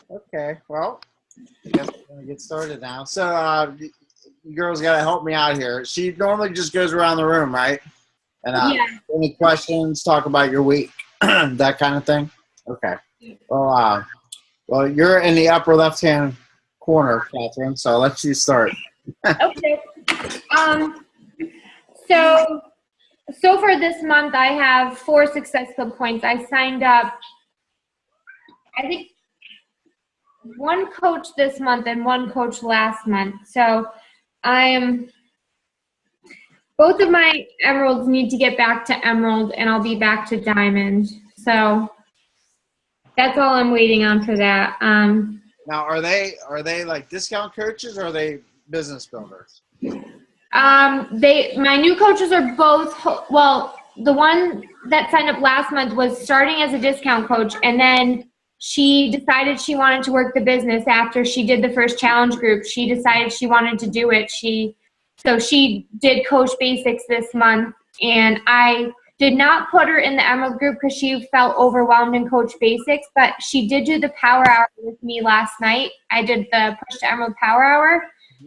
Okay, well, I guess we're going to get started now. So, you girls got to help me out here. She normally just goes around the room, right? And Yeah. any questions, talk about your week, that kind of thing? Okay. Well, you're in the upper left-hand corner, Catherine, so I'll let you start. Okay. So for this month, I have 4 Success Club points. I signed up, I think, 1 coach this month and 1 coach last month. So both of my emeralds need to get back to emerald, and I'll be back to diamond. So that's all I'm waiting on for that. Now, are they like discount coaches, or are they business builders? My new coaches are both, well, the one that signed up last month was starting as a discount coach, and then she decided she wanted to work the business after she did the first challenge group. She decided she wanted to do it. So she did Coach Basics this month, and I did not put her in the Emerald group because she felt overwhelmed in Coach Basics, but she did do the Power Hour with me last night. I did the Push to Emerald Power Hour,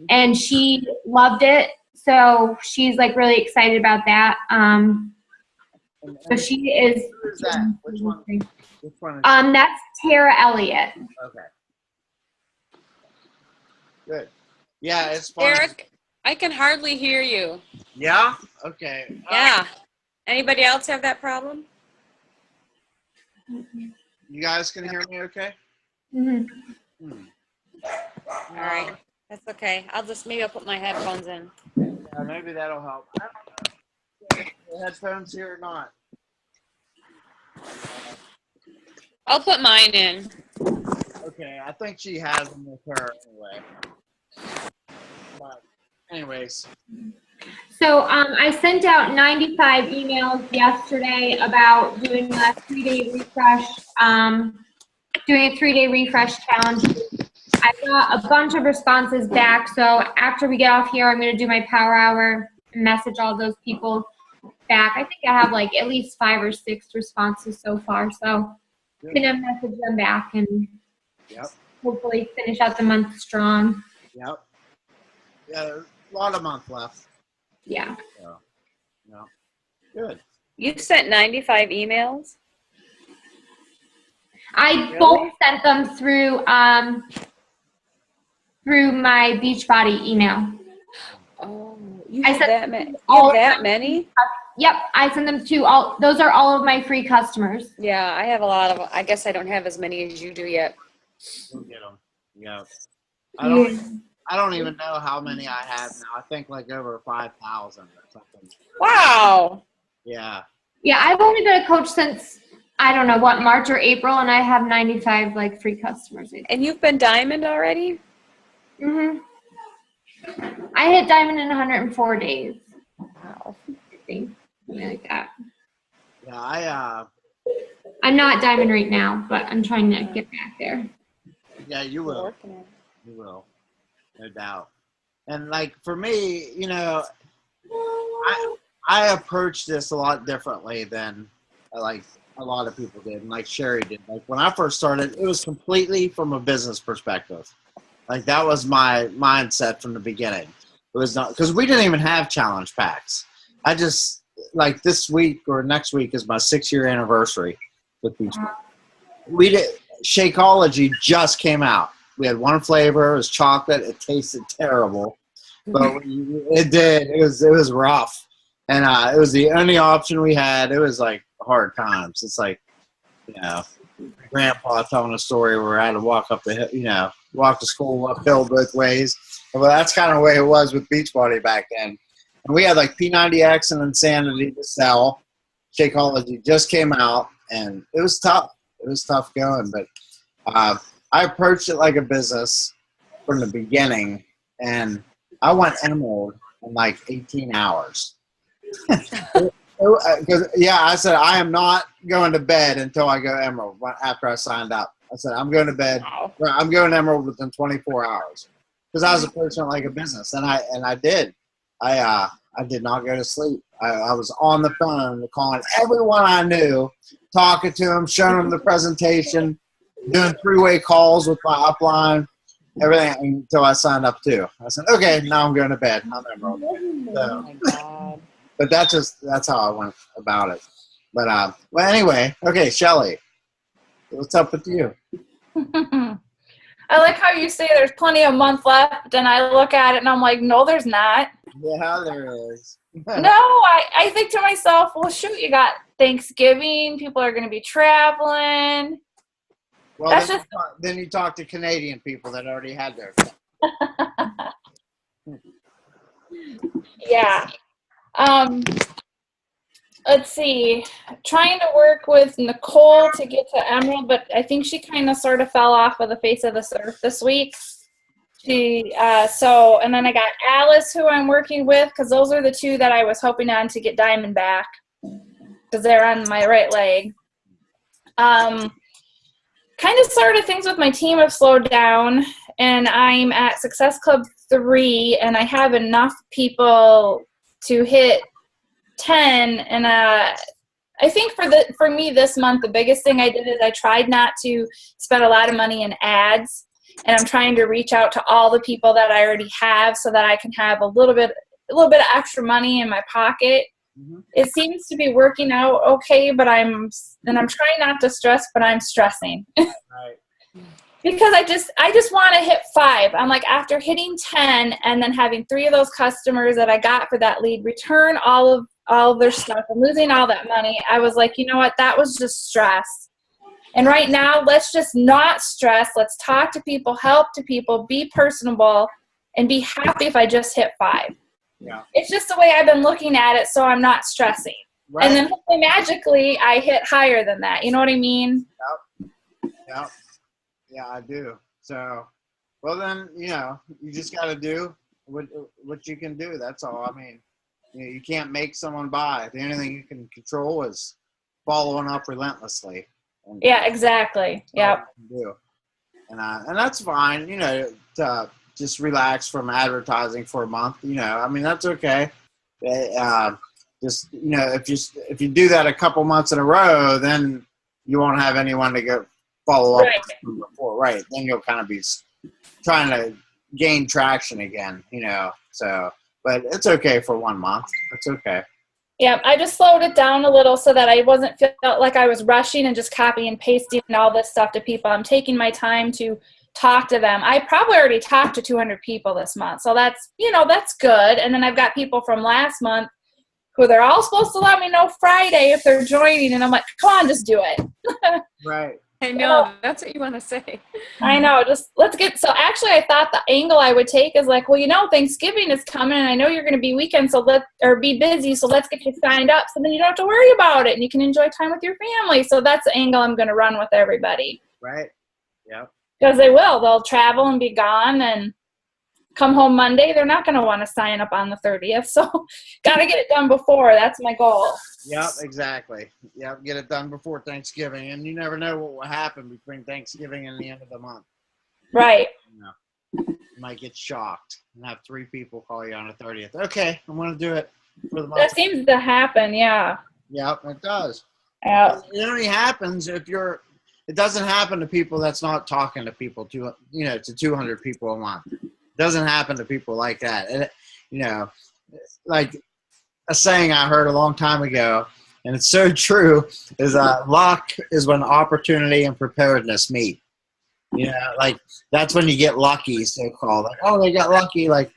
and she loved it. So she's like really excited about that. So she is. Who is that? Which one? Which one? That's Tara Elliott. Okay. Good. Yeah, it's fun. Eric, I can hardly hear you. Yeah? Okay. Yeah. Anybody else have that problem? You guys can hear me okay? Mm-hmm. All right. That's okay. Maybe I'll put my headphones in. Yeah, maybe that'll help. I don't know. The headphones here or not? I'll put mine in. Okay, I think she has them with her anyway. But anyways. So I sent out 95 emails yesterday about doing a 3-day refresh, doing a 3-day refresh challenge. I got a bunch of responses back, so after we get off here, I'm going to do my power hour and message all those people back. I think I have like at least 5 or 6 responses so far, so I'm going to message them back and hopefully finish out the month strong. Yep. Yeah, there's a lot of month left. Yeah. So, yeah. Good. You sent 95 emails? I both sent them through my Beachbody email. Oh, you have that many? You have that many? Yep, I sent them to all. Those are all of my free customers. Yeah, I have a lot of. I guess I don't have as many as you do yet. We'll get them. Yeah. I don't even know how many I have now. I think like over 5,000 or something. Wow. Yeah. Yeah, I've only been a coach since, I don't know, March or April, and I have 95 like free customers. And you've been diamond already? Mm-hmm. I hit diamond in 104 days. Wow. I think. Something like that. Yeah, I'm not diamond right now, but I'm trying to get back there. Yeah, you will. You will. No doubt. And like for me, you know, I approached this a lot differently than like a lot of people did, and like Sherry did. Like when I first started, it was completely from a business perspective. Like that was my mindset from the beginning. It was not because we didn't even have challenge packs. I just like this week or next week is my 6-year anniversary with Beachbody. We did Shakeology just came out. We had 1 flavor. It was chocolate. It tasted terrible, but it did. It was rough, and it was the only option we had. It was like hard times. It's like, you know, Grandpa telling a story where I had to walk up the hill, you know, walk to school uphill both ways. Well, that's kind of the way it was with Beachbody back then. And we had like P90X and Insanity to sell. Shakeology just came out, and it was tough. It was tough going, but I approached it like a business from the beginning, and I went emerald in like 18 hours. I said, I am not going to bed until I go emerald after I signed up. I said, I'm going to bed. I'm going emerald within 24 hours because I was approaching it like a business, and I did. I did not go to sleep. I was on the phone calling everyone I knew, talking to them, showing them the presentation. doing three-way calls with my upline, everything until I signed up too. I said, okay, now I'm going to bed. I'm Emerald. Oh So, my God. but that's how I went about it. But well, anyway, okay, Shelly, what's up with you? I like how you say there's plenty of month left, and I look at it and I'm like, no, there's not. Yeah, there is. No, I think to myself, well, shoot, you got Thanksgiving. People are going to be traveling. Well, That's then you talk to Canadian people that already had their. Yeah. Let's see. Trying to work with Nicole to get to Emerald, but I think she kind of sort of fell off of the face of the earth this week. And then I got Alice, who I'm working with, because those are the two that I was hoping on to get Diamond back, because they're on my right leg. Kind of sort of things with my team have slowed down, and I'm at Success Club 3, and I have enough people to hit 10, and I think for me this month, the biggest thing I did is I tried not to spend a lot of money in ads, and I'm trying to reach out to all the people that I already have so that I can have a little bit of extra money in my pocket. Mm-hmm. It seems to be working out okay, but I'm trying not to stress, but I'm stressing. Right. Because I just want to hit 5. I'm like, after hitting 10 and then having 3 of those customers that I got for that lead return all of their stuff and losing all that money, I was like, you know what, that was just stress. And right now, let's just not stress. Let's talk to people, help to people, be personable, and be happy if I just hit 5. Yeah. It's just the way I've been looking at it, so I'm not stressing. Right. And then hopefully magically I hit higher than that. You know what I mean? Yep. Yeah, I do. So, well then, you just got to do what you can do. That's all. I mean, you can't make someone buy. The only thing you can control is following up relentlessly. Yeah, exactly. Yep. And that's fine. To just relax from advertising for a month. I mean, that's okay. Just if you do that a couple months in a row, then you won't have anyone to go follow up before, right? Then you'll kind of be trying to gain traction again, So, but it's okay for 1 month. It's okay. Yeah, I just slowed it down a little so that I felt like I was rushing and just copying and pasting all this stuff to people. I'm taking my time to talk to them. I probably already talked to 200 people this month, so that's good. And then I've got people from last month who they're all supposed to let me know Friday if they're joining, and I'm like, come on, just do it. Right. I know, that's what you want to say. I know, just let's get, so actually I thought the angle I would take is like, well, Thanksgiving is coming and I know you're going to be weekend, or be busy, so let's get you signed up so then you don't have to worry about it and you can enjoy time with your family. So that's the angle I'm going to run with everybody. Right. Yeah. Because they'll travel and be gone and come home Monday. They're not going to want to sign up on the 30th. So got to get it done before. That's my goal. Yep, exactly. Yep, get it done before Thanksgiving. And you never know what will happen between Thanksgiving and the end of the month. Right. You might get shocked and have 3 people call you on the 30th. Okay, I'm going to do it for the month. That seems to happen, yeah. Yep, it does. Yeah. It only happens it doesn't happen to people that's not talking to people, to 200 people a month. It doesn't happen to people like that. And, like a saying I heard a long time ago, and it's so true, is luck is when opportunity and preparedness meet. Like that's when you get lucky, so-called. Like, oh, they got lucky. Like,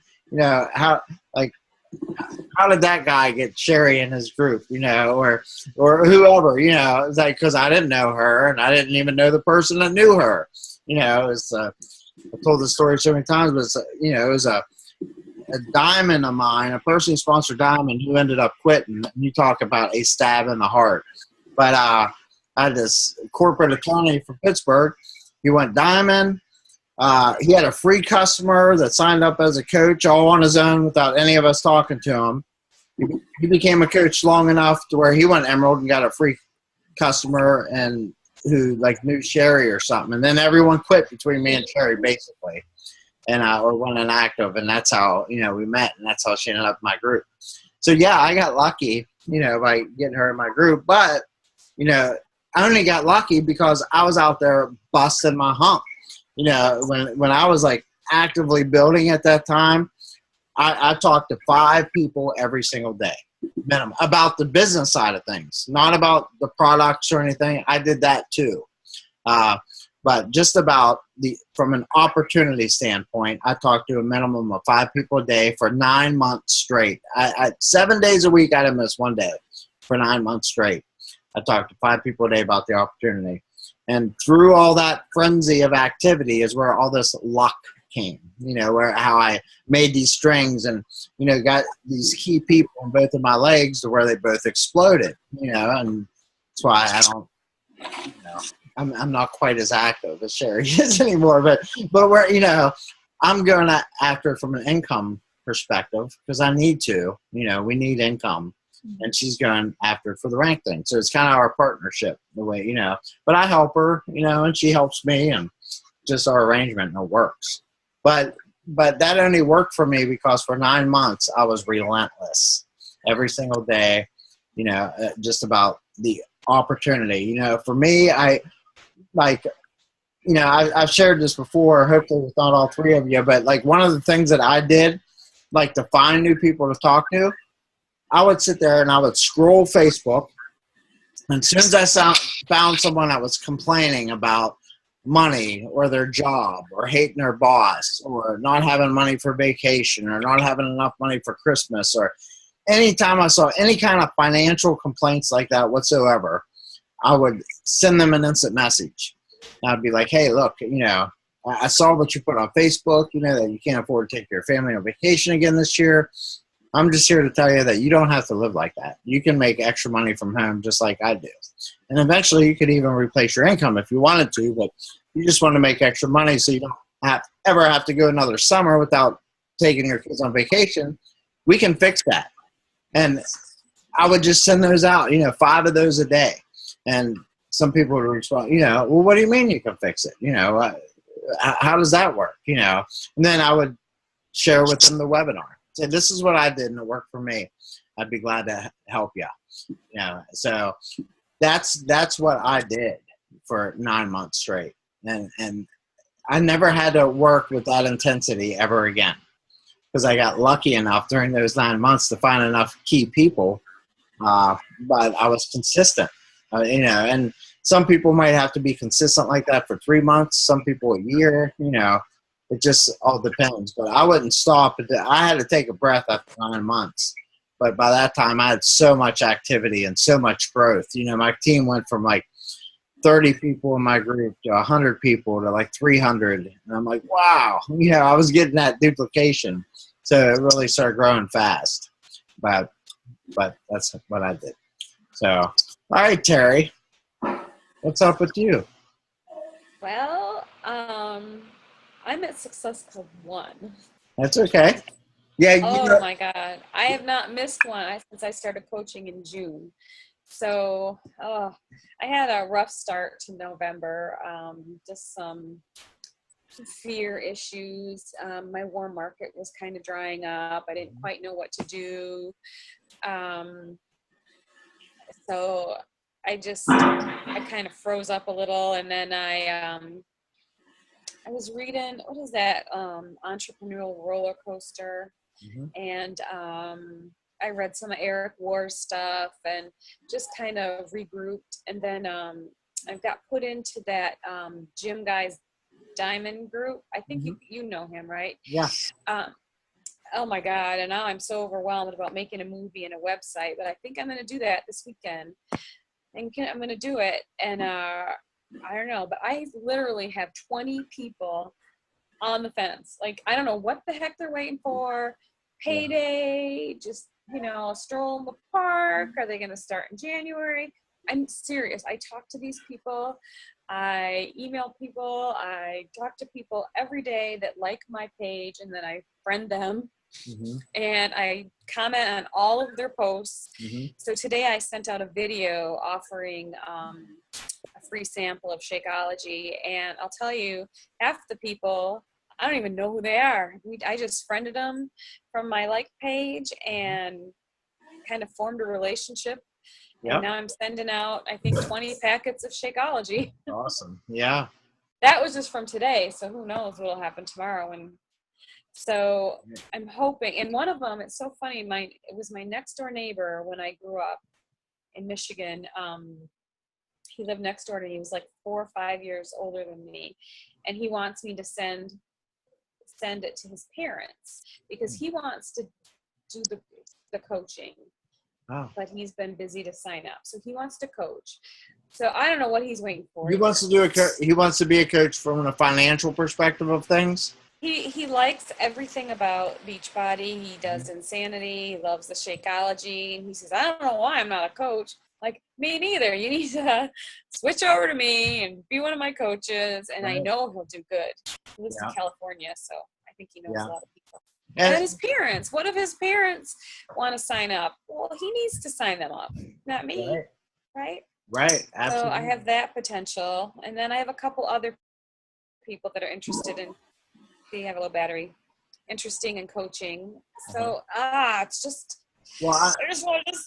how did that guy get Sherry in his group, or whoever, it's like, because I didn't know her and I didn't even know the person that knew her. It's I've told this story so many times, but it was a diamond of mine, a personally sponsored diamond, who ended up quitting. And you talk about a stab in the heart. But I had this corporate attorney from Pittsburgh. He went diamond. He had a free customer that signed up as a coach all on his own without any of us talking to him. He became a coach long enough to where he went emerald and got a free customer and who knew Sherry or something. And then everyone quit between me and Sherry basically. And or went inactive, and that's how we met, and that's how she ended up in my group. So yeah, I got lucky, by getting her in my group. But I only got lucky because I was out there busting my hump. You know, when I was like actively building at that time, I talked to 5 people every single day, minimum, about the business side of things, not about the products or anything. I did that too. But just about from an opportunity standpoint, I talked to a minimum of 5 people a day for 9 months straight. 7 days a week, I didn't miss one day for 9 months straight. I talked to 5 people a day about the opportunity. And through all that frenzy of activity is where all this luck came, you know, how I made these strings and, you know, got these key people in both of my legs to where they both exploded, you know, and that's why I don't, you know, I'm not quite as active as Sherry is anymore, but where, you know, I'm going after it from an income perspective because I need to, you know, we need income. And she's going after it for the rank thing. So it's kind of our partnership, the way, you know. But I help her, you know, and she helps me, and just our arrangement, and it works. But that only worked for me because for 9 months I was relentless every single day, you know, just about the opportunity. You know, for me, I like, you know, I've shared this before, hopefully with not all 3 of you, but like one of the things that I did, like to find new people to talk to, I would sit there and I would scroll Facebook. And as soon as I found someone that was complaining about money or their job or hating their boss or not having money for vacation or not having enough money for Christmas, or anytime I saw any kind of financial complaints like that whatsoever, I would send them an instant message. And I'd be like, hey, look, you know, I saw what you put on Facebook, you know, that you can't afford to take your family on vacation again this year. I'm just here to tell you that you don't have to live like that. You can make extra money from home just like I do. And eventually you could even replace your income if you wanted to, but you just want to make extra money so you don't ever have to go another summer without taking your kids on vacation. We can fix that. And I would just send those out, you know, 5 of those a day. And some people would respond, you know, well, what do you mean you can fix it? You know, how does that work? You know, and then I would share with them the webinar. Say, this is what I did and it worked for me. I'd be glad to help you. You know, so that's what I did for 9 months straight. And I never had to work with that intensity ever again because I got lucky enough during those 9 months to find enough key people. But I was consistent, you know, and some people might have to be consistent like that for 3 months, some people a year, you know. It just all depends. But I wouldn't stop. I had to take a breath after 9 months. But by that time, I had so much activity and so much growth. You know, my team went from like 30 people in my group to 100 people to like 300. And I'm like, wow. You know, I was getting that duplication. So it really started growing fast. But that's what I did. So, all right, Terry. What's up with you? Well, I'm at Success Club 1. That's okay. Yeah. Oh my God. I have not missed one since I started coaching in June. So I had a rough start to November. Just some fear issues. My warm market was kind of drying up. I didn't quite know what to do. So I kind of froze up a little, and then I was reading, what is that, Entrepreneurial Roller Coaster, and I read some of Eric War's stuff and just kind of regrouped, and then I got put into that Jim Guy's Diamond group. I think you know him, right? Yeah. Oh my God, and now I'm so overwhelmed about making a movie and a website, but I think I'm going to do that this weekend. I'm going to do it, and I don't know, but I literally have 20 people on the fence. Like, I don't know what the heck they're waiting for. Payday, just, you know, stroll in the park. Are they going to start in January? I'm serious. I talk to these people. I email people. I talk to people every day that like my page, and then I friend them. And I comment on all of their posts. So today I sent out a video offering a free sample of Shakeology, and I'll tell you, half the people, I don't even know who they are. I just friended them from my like page and kind of formed a relationship. Yep. And now I'm sending out, I think, 20 packets of Shakeology. Awesome. Yeah. That was just from today, so who knows what'll happen tomorrow. And so I'm hoping, and one of them, it's so funny, it was my next door neighbor when I grew up in Michigan. He lived next door to me. He was like 4 or 5 years older than me, and he wants me to send it to his parents because he wants to do the coaching. Oh. But he's been busy to sign up, so he wants to coach. So I don't know what he's waiting for. He wants to be a coach from a financial perspective of things. He likes everything about Beachbody. He does Insanity. He loves the Shakeology. And he says, I don't know why I'm not a coach. Like, me neither. You need to switch over to me and be one of my coaches. And I know he'll do good. He lives in California, so I think he knows a lot of people. And his parents, what if his parents want to sign up? Well, he needs to sign them up, not me, right? Right, absolutely. So I have that potential. And then I have a couple other people that are interested in, they have a little battery, interesting in coaching. So, it's just, I just want to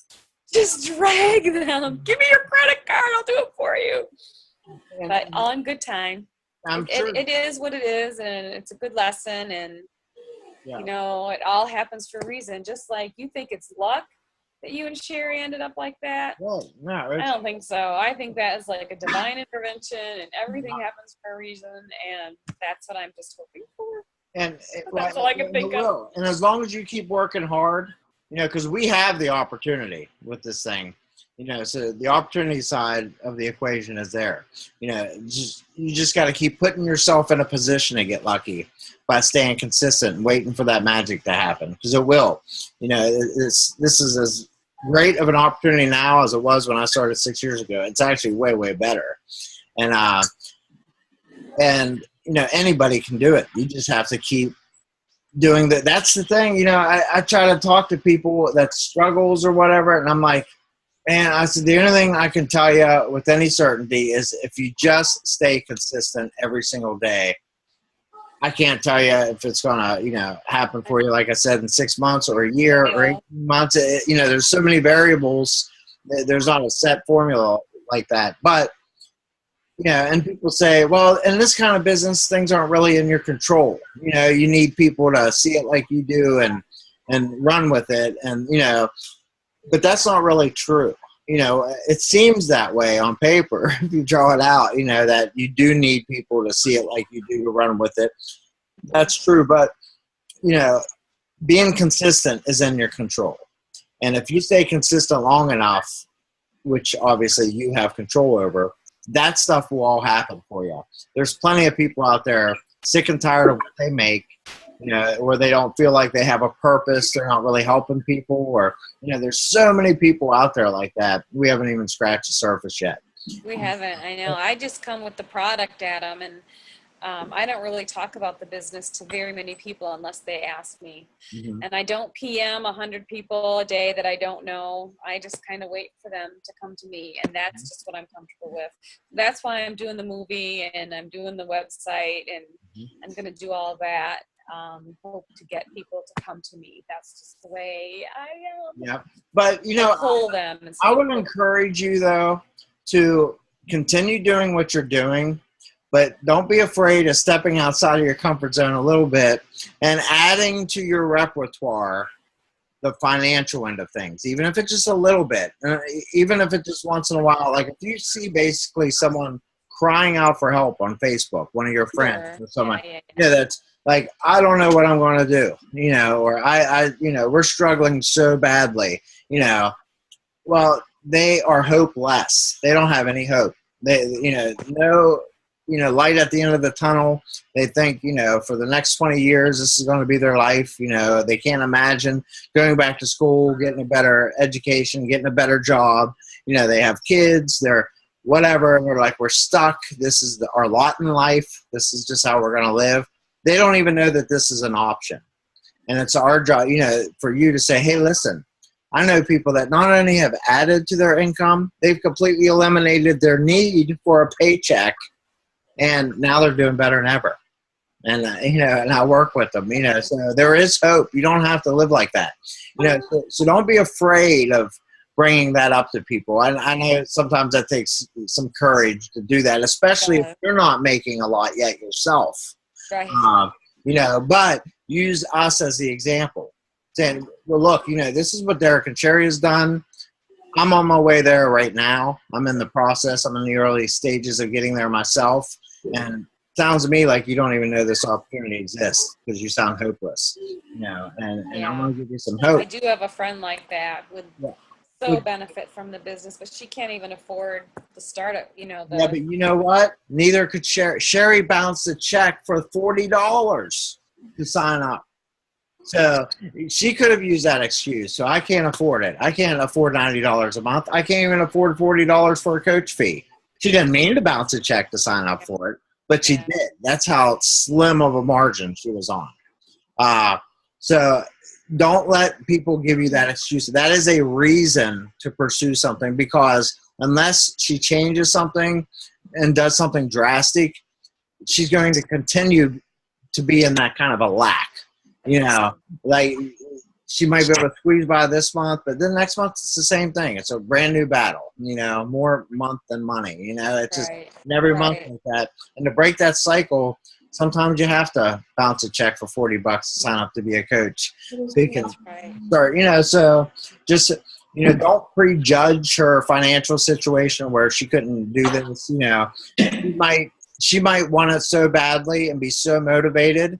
just drag them. Give me your credit card, I'll do it for you. But all in good time. It is what it is, and it's a good lesson, and you know, it all happens for a reason. Just like you think it's luck that you and Sherry ended up like that. Well, no, I don't think so. I think that is like a divine intervention, and everything happens for a reason, and that's what I'm just hoping for. And that's all I can think of. And as long as you keep working hard, you know, because we have the opportunity with this thing, you know, so the opportunity side of the equation is there. You know, you just got to keep putting yourself in a position to get lucky by staying consistent and waiting for that magic to happen, because it will. You know, this is as great of an opportunity now as it was when I started 6 years ago. It's actually way, way better. And you know, anybody can do it. You just have to keep doing that. That's the thing. You know, I try to talk to people that struggles or whatever, and I'm like, man, I said, the only thing I can tell you with any certainty is if you just stay consistent every single day, I can't tell you if it's going to, you know, happen for you, like I said, in 6 months or a year or 18 months. You know, there's so many variables. There's not a set formula like that. But, you know, and people say, well, in this kind of business, things aren't really in your control. You know, you need people to see it like you do and run with it. And, you know, but that's not really true. You know, it seems that way on paper if you draw it out, you know, that you do need people to see it like you do to run with it. That's true. But, you know, being consistent is in your control. And if you stay consistent long enough, which obviously you have control over, that stuff will all happen for you. There's plenty of people out there sick and tired of what they make, you know, where they don't feel like they have a purpose. They're not really helping people, or, you know, there's so many people out there like that. We haven't even scratched the surface yet. We haven't. I know. I just come with the product, Adam, and I don't really talk about the business to very many people unless they ask me. Mm-hmm. And I don't PM 100 people a day that I don't know. I just kind of wait for them to come to me, and that's just what I'm comfortable with. That's why I'm doing the movie, and I'm doing the website, and I'm going to do all of that. Hope to get people to come to me. That's just the way I am. Yeah, but you know, pull them. I would encourage you though to continue doing what you're doing, but don't be afraid of stepping outside of your comfort zone a little bit and adding to your repertoire the financial end of things, even if it's just a little bit, even if it's just once in a while. Like if you see basically someone crying out for help on Facebook, one of your friends or someone, that's like, I don't know what I'm going to do, you know, or I, you know, we're struggling so badly, you know, well, they are hopeless. They don't have any hope. They, you know, no, you know, light at the end of the tunnel. They think, you know, for the next 20 years, this is going to be their life. You know, they can't imagine going back to school, getting a better education, getting a better job. You know, they have kids, they're whatever. And they're like, we're stuck. This is our lot in life. This is just how we're going to live. They don't even know that this is an option. And it's our job, you know, for you to say, hey, listen, I know people that not only have added to their income, they've completely eliminated their need for a paycheck, and now they're doing better than ever. And, you know, and I work with them, you know, so there is hope. You don't have to live like that. You know, so don't be afraid of bringing that up to people. And I know sometimes that takes some courage to do that, especially if you're not making a lot yet yourself. Right. You know, but use us as the example. Saying, well, look, you know, this is what Derek and Sherry has done. I'm on my way there right now. I'm in the process. I'm in the early stages of getting there myself. And it sounds to me like you don't even know this opportunity exists because you sound hopeless. You know, and I'm going to give you some hope. I do have a friend like that would so benefit from the business, but she can't even afford the startup, you know. Yeah, but you know what? Neither could Sherry. Sherry bounced a check for $40 to sign up. So she could have used that excuse. So I can't afford it. I can't afford $90 a month. I can't even afford $40 for a coach fee. She didn't mean to bounce a check to sign up for it, but she did. That's how slim of a margin she was on. So don't let people give you that excuse. That is a reason to pursue something, because unless she changes something and does something drastic, she's going to continue to be in that kind of a lack. You know, like she might be able to squeeze by this month, but then next month it's the same thing. It's a brand new battle, you know, more month than money. You know, it's just every month like that. And to break that cycle, sometimes you have to bounce a check for $40 to sign up to be a coach. So you can start, you know, so just, you know, don't prejudge her financial situation where she couldn't do this. You know, she might want it so badly and be so motivated.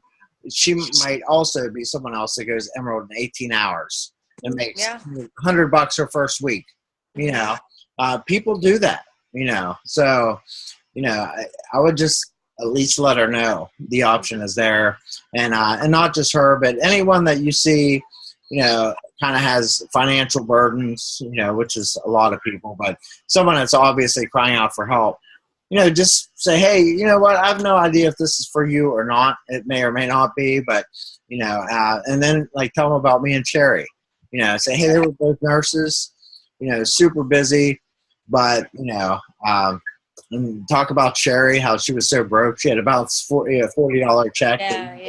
She might also be someone else that goes Emerald in 18 hours and makes $100 her first week. You know, people do that, you know. So, you know, I would just at least let her know the option is there. And not just her, but anyone that you see, you know, kind of has financial burdens, you know, which is a lot of people, but someone that's obviously crying out for help. You know, just say, hey, you know what? I have no idea if this is for you or not. It may or may not be, but, you know, and then like tell them about me and Sherry. You know, say, hey, they were both nurses, you know, super busy, but, you know, and talk about Sherry, how she was so broke. She had about $40 check. And,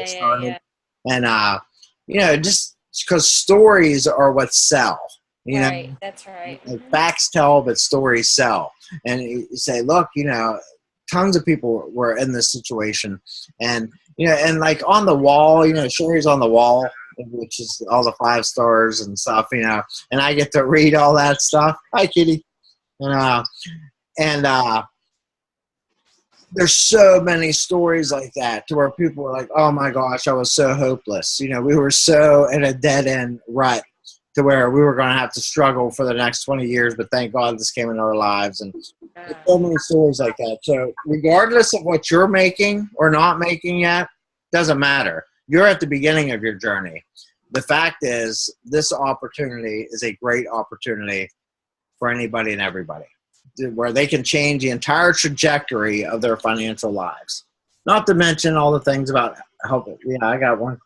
you know, just because stories are what sell. You know, that's right. Like facts tell, but stories sell. And you say, look, you know, tons of people were in this situation, and you know, and like on the wall, you know, Sherry's on the wall, which is all the 5 stars and stuff, you know, and I get to read all that stuff. Hi, Kitty. And there's so many stories like that to where people were like, oh my gosh, I was so hopeless. You know, we were so in a dead end rut to where we were going to have to struggle for the next 20 years, but thank God this came into our lives. And so many stories like that. So regardless of what you're making or not making yet, doesn't matter. You're at the beginning of your journey. The fact is, this opportunity is a great opportunity for anybody and everybody, where they can change the entire trajectory of their financial lives. Not to mention all the things about helping. Yeah, I got one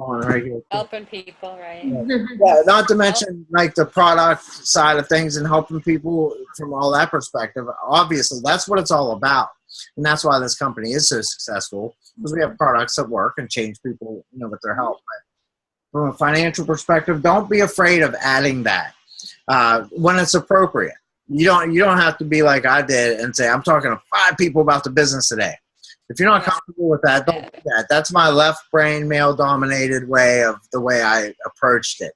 on right here. Helping people, right? Yeah, not to mention like the product side of things and helping people from all that perspective. Obviously, that's what it's all about, and that's why this company is so successful, because we have products that work and change people, you know, with their help. But from a financial perspective, don't be afraid of adding that when it's appropriate. You don't have to be like I did and say, I'm talking to 5 people about the business today. If you're not comfortable with that, don't do that. That's my left brain, male-dominated way of the way I approached it.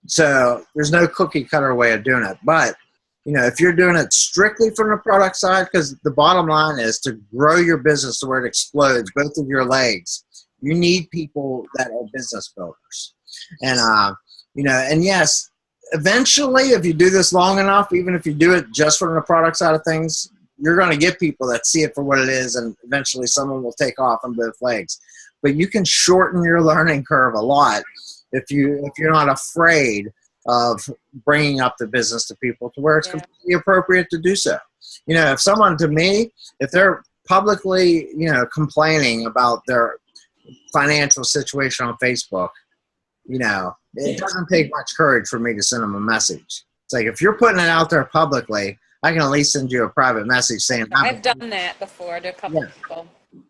So there's no cookie-cutter way of doing it. But, you know, if you're doing it strictly from the product side, because the bottom line is to grow your business to where it explodes, both of your legs, you need people that are business builders. And, you know, and yes, eventually, if you do this long enough, even if you do it just from the product side of things, you're going to get people that see it for what it is, and eventually someone will take off on both legs. But you can shorten your learning curve a lot if you're not afraid of bringing up the business to people to where it's completely appropriate to do so. You know, if someone, to me, if they're publicly, you know, complaining about their financial situation on Facebook, you know, it doesn't take much courage for me to send them a message. It's like, if you're putting it out there publicly, I can at least send you a private message saying, I've done that before to a couple people.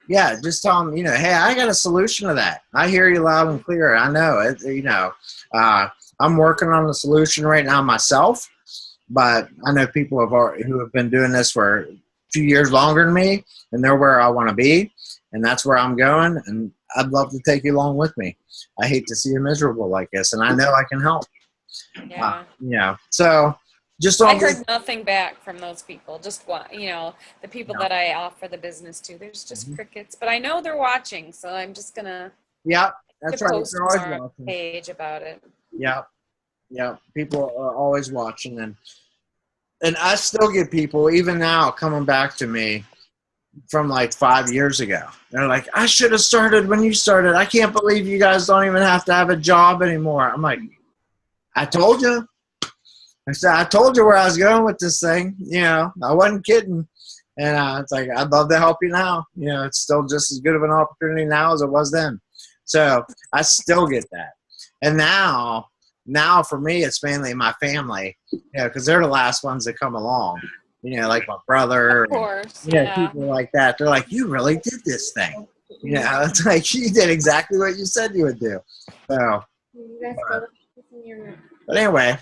Yeah, just tell them, hey, I got a solution to that. I hear you loud and clear. I know it. I'm working on the solution right now myself, but I know people who have been doing this for a few years longer than me, and they're where I want to be, and that's where I'm going, and I'd love to take you along with me. I hate to see you miserable like this, and I know I can help. Yeah. So just I heard nothing back from those people. Just the people that I offer the business to. There's just crickets, but I know they're watching, so I'm just gonna. Yeah, that's right. Post They're always on our watching. page about it. Yeah, people are always watching, and I still get people even now coming back to me from like 5 years ago. They're like, I should have started when you started. I can't believe you guys don't even have to have a job anymore. I'm like, I told you. I said, I told you where I was going with this thing. I wasn't kidding. And it's like, I'd love to help you now. It's still just as good of an opportunity now as it was then. So I still get that. And now for me, it's mainly my family, because they're the last ones that come along. Like my brother. Of course. People like that. They're like, you really did this thing. It's like, you did exactly what you said you would do. So, but anyway.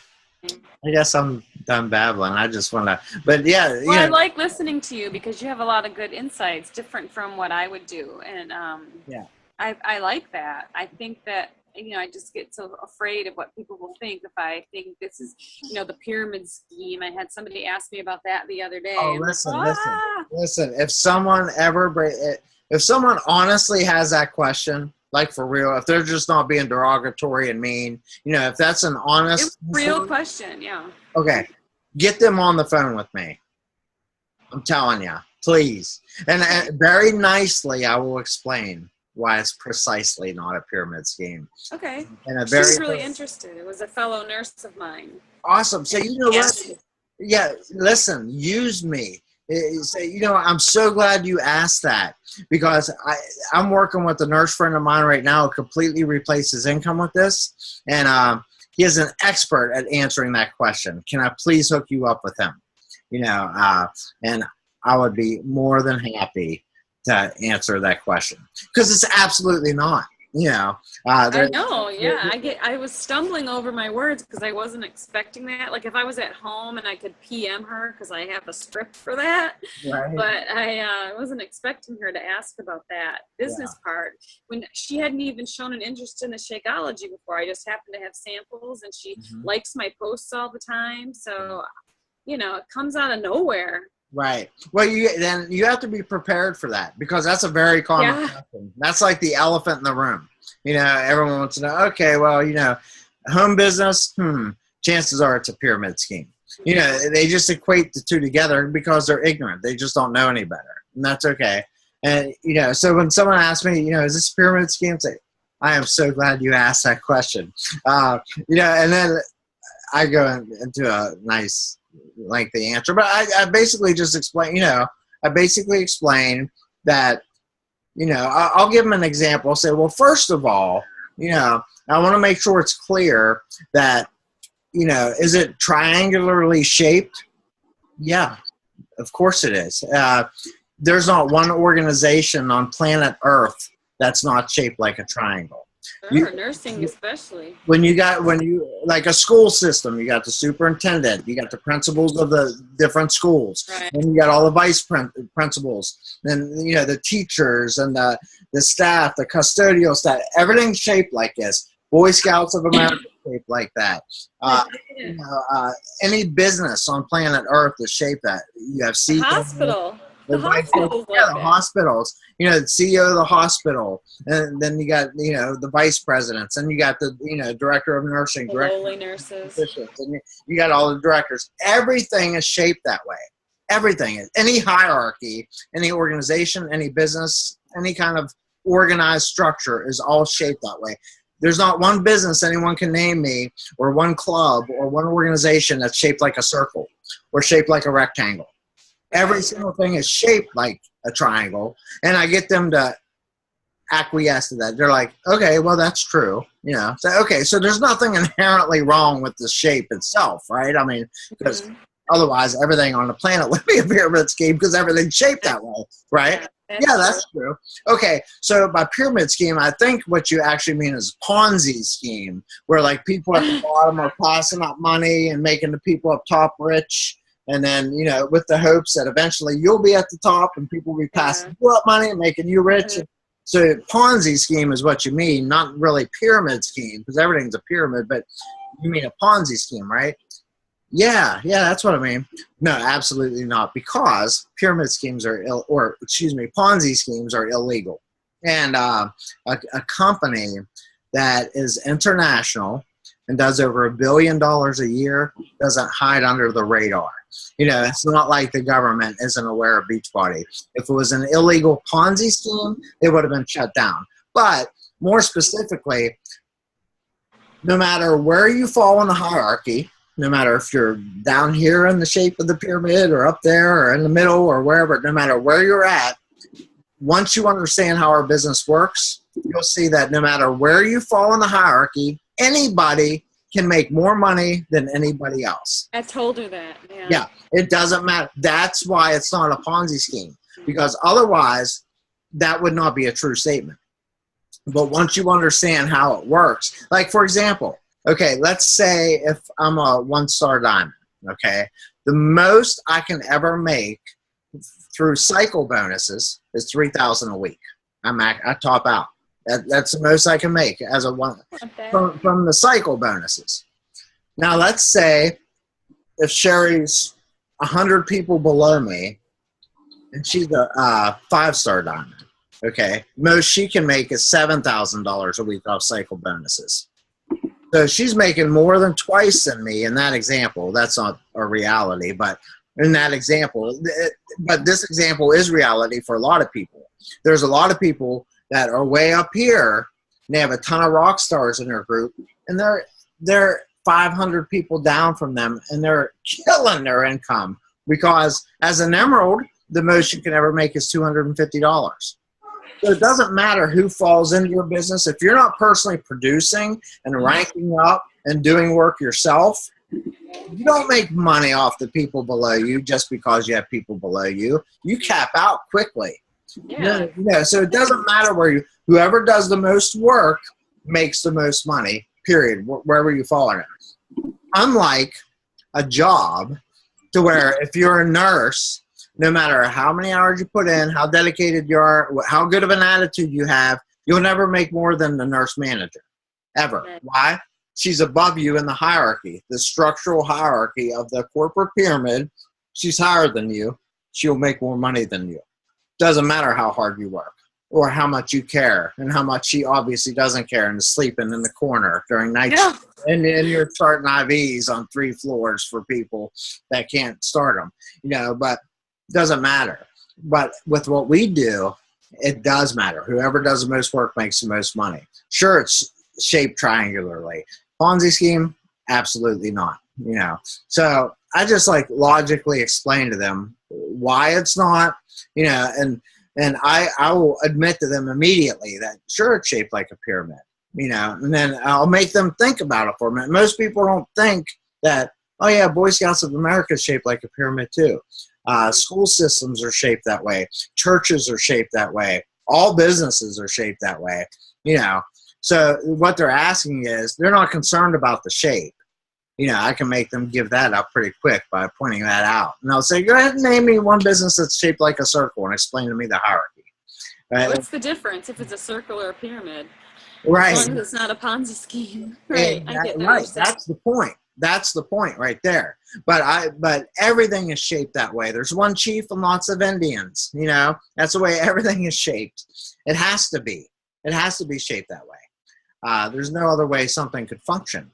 I guess I'm done babbling. I just want to, but yeah. Well, I like listening to you because you have a lot of good insights, different from what I would do, and I like that. I think that I just get so afraid of what people will think if I think this is the pyramid scheme. I had somebody ask me about that the other day. Oh, listen. If someone honestly has that question. Like for real, if they're just not being derogatory and mean, if that's an honest, real question, yeah. Okay, get them on the phone with me. I'm telling you, please. And very nicely, I will explain why it's precisely not a pyramid scheme. Okay. And she's really interested. It was a fellow nurse of mine. Awesome. So what? Yeah, listen, use me. Say, I'm so glad you asked that, because I'm working with a nurse friend of mine right now who completely replaced his income with this, and he is an expert at answering that question. Can I please hook you up with him? And I would be more than happy to answer that question, because it's absolutely not. I know, yeah. I was stumbling over my words because I wasn't expecting that. Like if I was at home and I could PM her, because I have a script for that, right. But I wasn't expecting her to ask about that business part when she hadn't even shown an interest in the Shakeology before. I just happened to have samples, and she likes my posts all the time. So, it comes out of nowhere. Right. Well, you have to be prepared for that, because that's a very common question. That's like the elephant in the room. Everyone wants to know, okay, well, home business, chances are it's a pyramid scheme. They just equate the two together because they're ignorant. They just don't know any better. And that's okay. And, so when someone asks me, is this a pyramid scheme? It's like, I am so glad you asked that question. And then I go into a nice lengthy answer, but I basically just explain, that, I'll give them an example. I'll say, well, first of all, I want to make sure it's clear that, is it triangularly shaped? Yeah, of course it is. There's not one organization on planet Earth that's not shaped like a triangle. Sure, nursing especially. When you like a school system, you got the superintendent, you got the principals of the different schools, right. And you got all the vice principals, then the teachers and the staff, the custodial staff, everything's shaped like this. Boy Scouts of America shaped like that. Any business on planet Earth is shaped that. You have hospital. The hospitals, the CEO of the hospital, and then you got, the vice presidents, and you got the, director of nursing, lowly nurses, and you got all the directors. Everything is shaped that way. Everything is. Any hierarchy, any organization, any business, any kind of organized structure is all shaped that way. There's not one business anyone can name me, or one club, or one organization that's shaped like a circle or shaped like a rectangle. Every single thing is shaped like a triangle, and I get them to acquiesce to that. They're like, okay, well, that's true. So there's nothing inherently wrong with the shape itself, right? I mean, because otherwise everything on the planet would be a pyramid scheme, because everything's shaped that way, right? Yeah, that's true. Okay, so by pyramid scheme, I think what you actually mean is Ponzi scheme, where like people at the bottom are passing out money and making the people up top rich, and then with the hopes that eventually you'll be at the top and people will be passing you up money and making you rich. Mhm. So Ponzi scheme is what you mean, not really pyramid scheme, because everything's a pyramid, but you mean a Ponzi scheme, right? Yeah, that's what I mean. No, absolutely not, because pyramid schemes are Ponzi schemes are illegal. And a company that is international and does over $1 billion a year doesn't hide under the radar. It's not like the government isn't aware of Beachbody. If it was an illegal Ponzi scheme, it would have been shut down. But more specifically, no matter where you fall in the hierarchy, no matter if you're down here in the shape of the pyramid or up there or in the middle or wherever, no matter where you're at, once you understand how our business works, you'll see that no matter where you fall in the hierarchy, anybody can make more money than anybody else. I told her that. Yeah, it doesn't matter. That's why it's not a Ponzi scheme, because otherwise that would not be a true statement. But once you understand how it works, like for example, okay, let's say if I'm a 1-star diamond, okay, the most I can ever make through cycle bonuses is $3,000 a week. I top out. That's the most I can make as a one from the cycle bonuses. Now let's say if Sherry's 100 people below me, and she's a 5-star diamond. Okay, most she can make is $7,000 a week off cycle bonuses. So she's making more than twice than me in that example. That's not a reality, but in that example, but this example is reality for a lot of people. There's a lot of people that are way up here, and they have a ton of rock stars in their group, and they're 500 people down from them, and they're killing their income, because as an emerald, the most you can ever make is $250. So it doesn't matter who falls into your business. If you're not personally producing and ranking up and doing work yourself, you don't make money off the people below you just because you have people below you. You cap out quickly. Yeah. So it doesn't matter whoever does the most work makes the most money, period, wherever you fall in it. Unlike a job, to where if you're a nurse, no matter how many hours you put in, how dedicated you are, how good of an attitude you have, you'll never make more than the nurse manager, ever. Right. Why? She's above you in the hierarchy, the structural hierarchy of the corporate pyramid. She's higher than you. She'll make more money than you. Doesn't matter how hard you work or how much you care, and how much she obviously doesn't care and is sleeping in the corner during night shift. And you're starting IVs on 3 floors for people that can't start them, but doesn't matter. But with what we do, it does matter. Whoever does the most work makes the most money. Sure, it's shaped triangularly. Ponzi scheme, absolutely not. So I just logically explain to them why it's not, and I will admit to them immediately that sure, it's shaped like a pyramid, and then I'll make them think about it for a minute. Most people don't think that, oh yeah, Boy Scouts of America is shaped like a pyramid too. School systems are shaped that way. Churches are shaped that way. All businesses are shaped that way. So what they're asking is, they're not concerned about the shape. I can make them give that up pretty quick by pointing that out. And I'll say, go ahead and name me one business that's shaped like a circle and explain to me the hierarchy. Right? What's the difference if it's a circle or a pyramid? Right. As long as it's not a Ponzi scheme. Right. I get that. Right. That's the point. That's the point right there. But everything is shaped that way. There's one chief and lots of Indians. That's the way everything is shaped. It has to be. It has to be shaped that way. There's no other way something could function.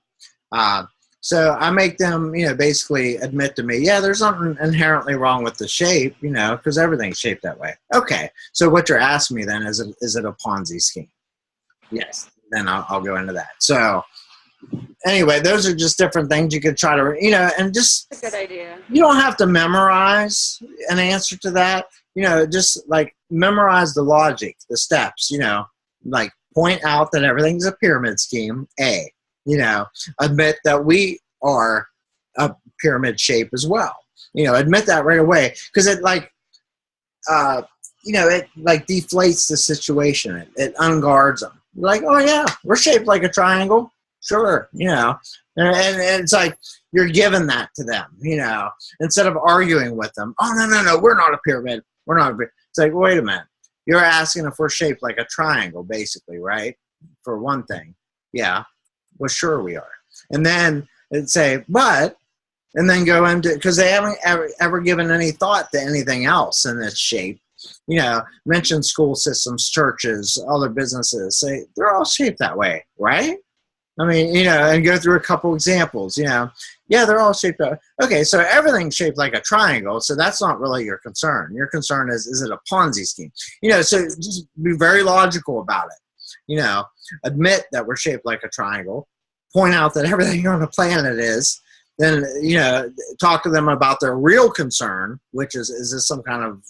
So I make them, basically admit to me, yeah, there's something inherently wrong with the shape, because everything's shaped that way. Okay. So what you're asking me then is it a Ponzi scheme? Yes. Then I'll go into that. So anyway, those are just different things you could try to, and just. That's a good idea. You don't have to memorize an answer to that. Just memorize the logic, the steps, point out that everything's a pyramid scheme, A. Admit that we are a pyramid shape as well. Admit that right away. Because it like deflates the situation. It unguards them. You're like, oh yeah, we're shaped like a triangle. Sure, and it's like you're giving that to them, instead of arguing with them. Oh, no, we're not a pyramid. We're not a pyramid. It's like, wait a minute. You're asking if we're shaped like a triangle, basically, right? For one thing. Yeah, well, sure we are. And then it'd say, and then go into, because they haven't ever given any thought to anything else in this shape. Mention school systems, churches, other businesses. Say they're all shaped that way, right? I mean, and go through a couple examples, yeah, they're all shaped up. Okay, so everything's shaped like a triangle, so that's not really your concern. Your concern is it a Ponzi scheme? So just be very logical about it. Admit that we're shaped like a triangle, point out that everything on the planet is, then, talk to them about their real concern, which is this some kind of,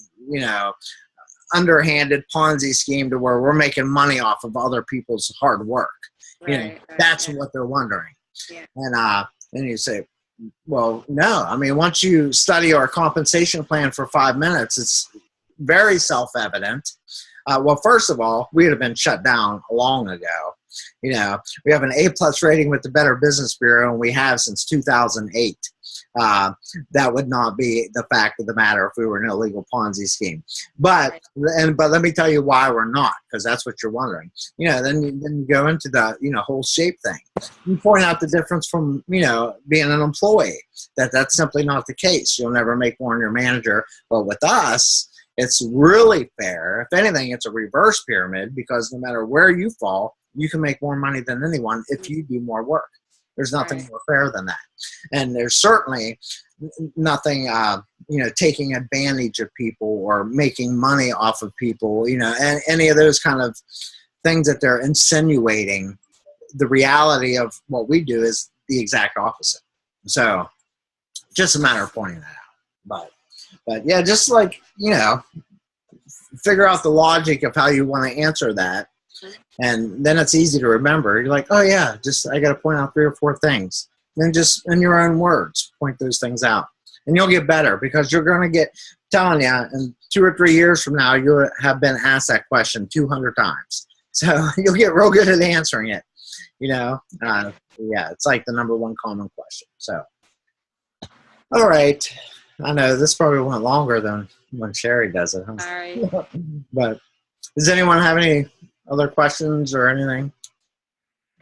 underhanded Ponzi scheme to where we're making money off of other people's hard work. That's what they're wondering. Yeah. And you say, well, no. I mean, once you study our compensation plan for 5 minutes, it's very self-evident. Well, first of all, we would have been shut down long ago. We have an A+ rating with the Better Business Bureau, and we have since 2008. That would not be the fact of the matter if we were an illegal Ponzi scheme. But let me tell you why we're not, because that's what you're wondering. Then you go into the whole shape thing. You point out the difference from being an employee. That's simply not the case. You'll never make more than your manager. But with us, it's really fair. If anything, it's a reverse pyramid, because no matter where you fall, you can make more money than anyone if you do more work. There's nothing more fair than that. And there's certainly nothing, taking advantage of people or making money off of people, and any of those kind of things that they're insinuating. The reality of what we do is the exact opposite. So just a matter of pointing that out. But yeah, just like, figure out the logic of how you want to answer that. And then it's easy to remember. You're like, oh yeah, I got to point out 3 or 4 things. Then just in your own words, point those things out. And you'll get better, because you're going to get, telling you, in 2 or 3 years from now, you'll have been asked that question 200 times. So you'll get real good at answering it. Yeah, it's like the number 1 common question. So, all right. I know this probably went longer than when Sherry does it. Huh? All right. But does anyone have any other questions or anything?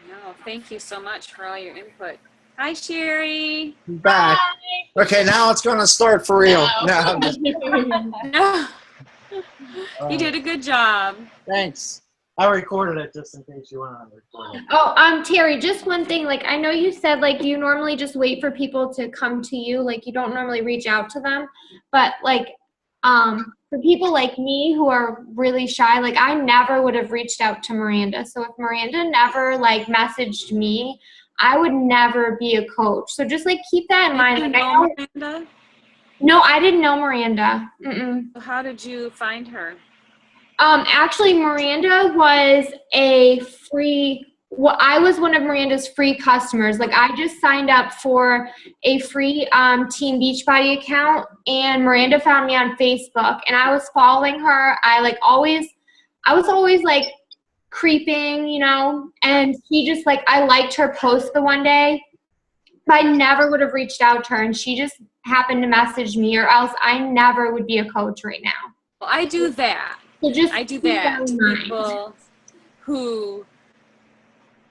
No, thank you so much for all your input. Hi, Sherry. Back. Hi. Okay, now it's going to start for real. No. No. You did a good job. Thanks. I recorded it just in case you want to record it. Oh, Terry, just one thing. Like, I know you said, like, you normally just wait for people to come to you. Like, you don't normally reach out to them. But, like, for people like me who are really shy, like, I never would have reached out to Miranda. So if Miranda never, like, messaged me, I would never be a coach. So just, like, keep that in mind. Did Like, you know Miranda? No, I didn't know Miranda. How did you find her? Actually, Miranda was I was one of Miranda's free customers. Like, I just signed up for a free Team Beachbody account, and Miranda found me on Facebook, and I was following her. I was always like creeping, and she just, like, I liked her post the one day, but I never would have reached out to her, and she just happened to message me, or else I never would be a coach right now. Well, I do that. So I do that to people who,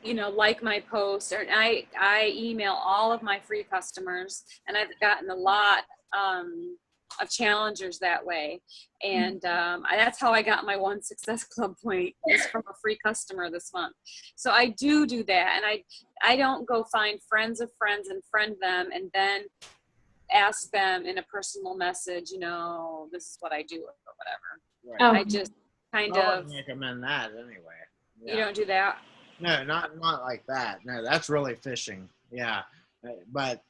like my post, or I email all of my free customers, and I've gotten a lot of challengers that way. And that's how I got my 1 Success Club point, is from a free customer this month. So I do that, and I don't go find friends of friends and friend them and then ask them in a personal message, this is what I do or whatever. Right. I just kind of recommend that anyway. Yeah. You don't do that? No, not like that. No, that's really fishing. Yeah, but but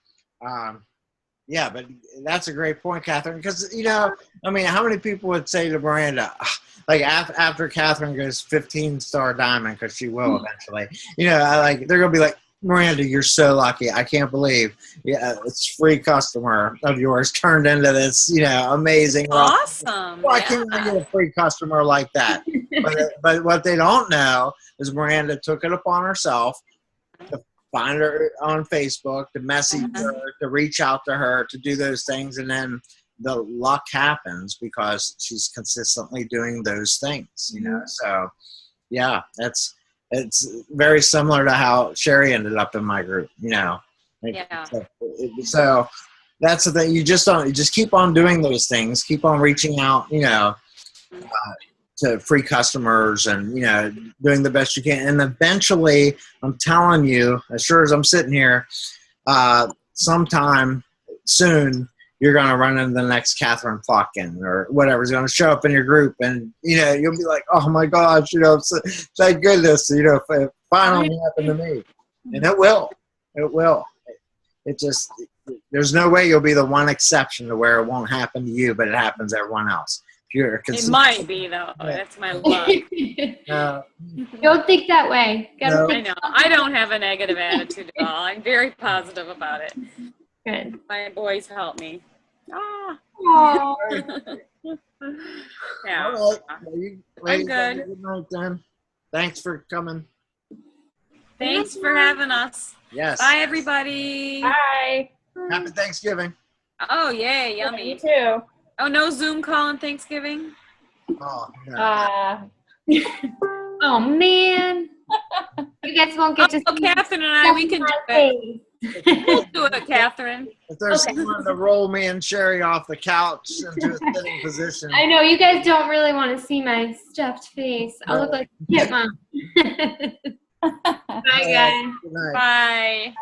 that's a great point, Catherine. Because how many people would say to Miranda, like after Catherine goes 15-star diamond, because she will eventually. Like, they're gonna be like, Miranda, you're so lucky. I can't believe it's free customer of yours turned into this, amazing. Awesome. Why can't I get a free customer like that? but what they don't know is Miranda took it upon herself to find her on Facebook, to message her, to reach out to her, to do those things. And then the luck happens because she's consistently doing those things, So, yeah, it's very similar to how Sherry ended up in my group, Yeah. So that's the thing. You just keep on doing those things, keep on reaching out, to free customers and, doing the best you can. And eventually, I'm telling you, as sure as I'm sitting here, sometime soon, you're going to run into the next Catherine Plotkin or whatever is going to show up in your group. And, you'll be like, oh my gosh, thank goodness, it finally happened to me. And it will. It just, there's no way you'll be the one exception to where it won't happen to you, but it happens to everyone else. It might be, though. That's my luck. Don't think that way. No. I know. I don't have a negative attitude at all. I'm very positive about it. Good. My boys help me. Aww. Yeah. All right. I'm good. Good night, then. Thanks for coming. Thanks for having us. Yes. Bye, everybody. Bye. Happy Thanksgiving. Oh, yay. Yummy. You too. Oh, no Zoom call on Thanksgiving? Oh, no. Oh, man. You guys won't get to see Catherine and I, we can do it. We'll do it, Catherine. If there's someone to roll me and Sherry off the couch into a sitting position. I know, you guys don't really want to see my stuffed face. I look like a chipmunk. Bye, guys. Good night. Bye.